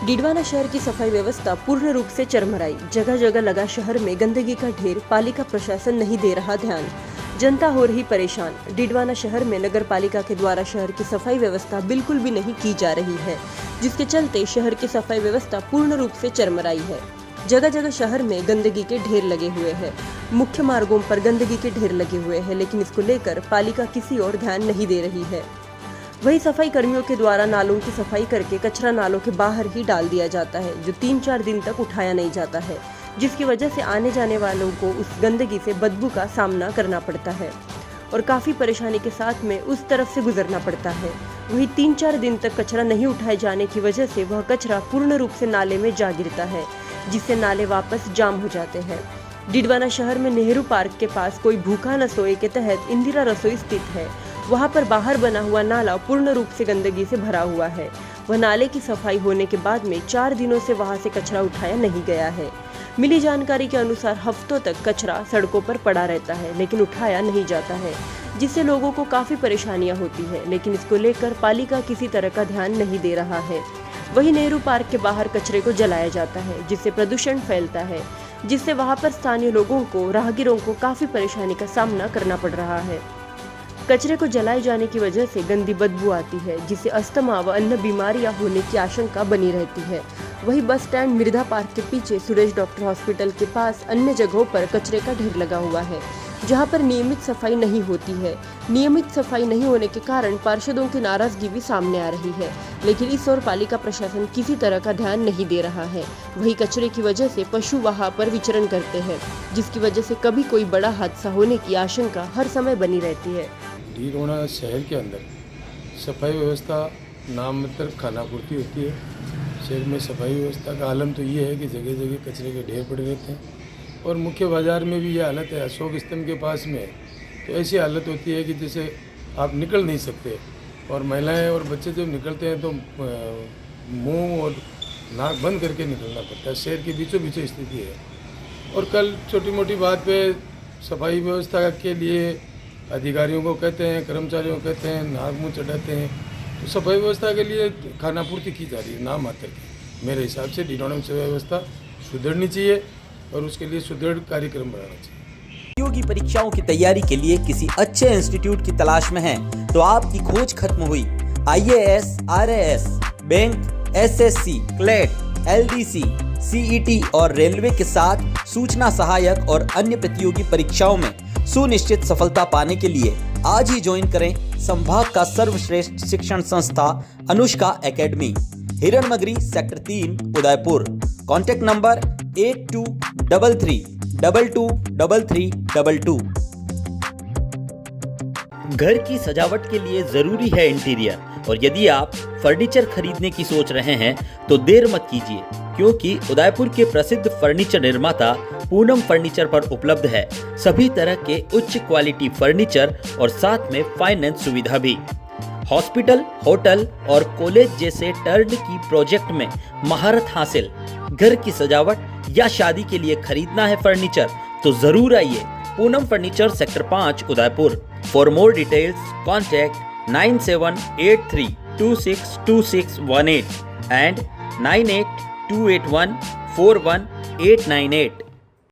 डीडवाना शहर की सफाई व्यवस्था पूर्ण रूप से चरमराई। जगह जगह लगा शहर में गंदगी का ढेर। पालिका प्रशासन नहीं दे रहा ध्यान, जनता हो रही परेशान। डीडवाना शहर में नगर पालिका के द्वारा शहर की सफाई व्यवस्था बिल्कुल भी नहीं की जा रही है, जिसके चलते शहर की सफाई व्यवस्था पूर्ण रूप से चरमराई है। जगह जगह शहर में गंदगी के ढेर लगे हुए हैं। मुख्य मार्गों पर गंदगी के ढेर लगे हुए हैं, लेकिन इसको लेकर पालिका किसी और ध्यान नहीं दे रही है। वही सफाई कर्मियों के द्वारा नालों की सफाई करके कचरा नालों के बाहर ही डाल दिया जाता है, जो 3-4 दिन तक उठाया नहीं जाता है, जिसकी वजह से आने जाने वालों को उस गंदगी से बदबू का सामना करना पड़ता है और काफी परेशानी के साथ में उस तरफ से गुजरना पड़ता है। वही 3-4 दिन तक कचरा नहीं उठाए जाने की वजह से वह कचरा पूर्ण रूप से नाले में जा गिरता है, जिससे नाले वापस जाम हो जाते हैं। डीडवाना शहर में नेहरू पार्क के पास कोई भूखा न सोए के तहत इंदिरा रसोई स्थित है। वहां पर बाहर बना हुआ नाला पूर्ण रूप से गंदगी से भरा हुआ है। वह नाले की सफाई होने के बाद में 4 दिनों से वहां से कचरा उठाया नहीं गया है। मिली जानकारी के अनुसार हफ्तों तक कचरा सड़कों पर पड़ा रहता है, लेकिन उठाया नहीं जाता है, जिससे लोगों को काफी परेशानियां होती है। लेकिन इसको लेकर पालिका किसी तरह का ध्यान नहीं दे रहा है। वही नेहरू पार्क के बाहर कचरे को जलाया जाता है, जिससे प्रदूषण फैलता है, जिससे वहां पर स्थानीय लोगों को, राहगीरों को काफी परेशानी का सामना करना पड़ रहा है। कचरे को जलाए जाने की वजह से गंदी बदबू आती है, जिससे अस्थमा व अन्य बीमारियां होने की आशंका बनी रहती है। वही बस स्टैंड मिर्धा पार्क के पीछे सुरेश डॉक्टर हॉस्पिटल के पास अन्य जगहों पर कचरे का ढेर लगा हुआ है, जहां पर नियमित सफाई नहीं होती है। नियमित सफाई नहीं होने के कारण पार्षदों की नाराजगी भी सामने आ रही है, लेकिन इस ओर पालिका प्रशासन किसी तरह का ध्यान नहीं दे रहा है। वही कचरे की वजह से पशु वहां पर विचरण करते हैं, जिसकी वजह से कभी कोई बड़ा हादसा होने की आशंका हर समय बनी रहती है। डीडवाना शहर के अंदर सफाई व्यवस्था नाम मतलब खानापूर्ति होती है। शहर में सफाई व्यवस्था का आलम तो ये है कि जगह जगह कचरे के ढेर पड़े रहते हैं, और मुख्य बाज़ार में भी ये हालत है। अशोक स्तंभ के पास में तो ऐसी हालत होती है कि जैसे आप निकल नहीं सकते, और महिलाएं और बच्चे जब निकलते हैं तो मुंह और नाक बंद करके निकलना पड़ता है। शहर के बीचों बीच स्थिति है। और कल छोटी मोटी बात पे सफाई व्यवस्था के लिए अधिकारियों को कहते हैं, कर्मचारियों को कहते हैं, नाक मुँह चढ़ाते हैं। तो सफाई व्यवस्था के लिए खानापूर्ति की जा रही है नाम मात्र की। मेरे हिसाब से डीडवाना में सफाई व्यवस्था सुधरनी चाहिए और उसके लिए सुदृढ़ कार्यक्रम बनाना चाहिए। प्रतियोगी परीक्षाओं की तैयारी के लिए किसी अच्छे इंस्टीट्यूट की तलाश में हैं, तो आपकी खोज खत्म हुई। IAS, RAS, bank, SSC, CLAT, LDC, CET और रेलवे के साथ सूचना सहायक और अन्य प्रतियोगी परीक्षाओं में सुनिश्चित सफलता पाने के लिए आज ही ज्वाइन करें संभाग का सर्वश्रेष्ठ शिक्षण संस्था Anushka academy, Hiranmagri, sector 3, Udaipur. Contact number 8233223322। घर की सजावट के लिए जरूरी है इंटीरियर, और यदि आप फर्नीचर खरीदने की सोच रहे हैं तो देर मत कीजिए, क्योंकि उदयपुर के प्रसिद्ध फर्नीचर निर्माता पूनम फर्नीचर पर उपलब्ध है सभी तरह के उच्च क्वालिटी फर्नीचर और साथ में फाइनेंस सुविधा भी। हॉस्पिटल, होटल और कॉलेज जैसे टर्नकी प्रोजेक्ट में महारत हासिल। घर की सजावट या शादी के लिए खरीदना है फर्नीचर तो जरूर आइए Poonam furniture, sector 5, Udaipur. For more details contact 9783262618 and 9828141898।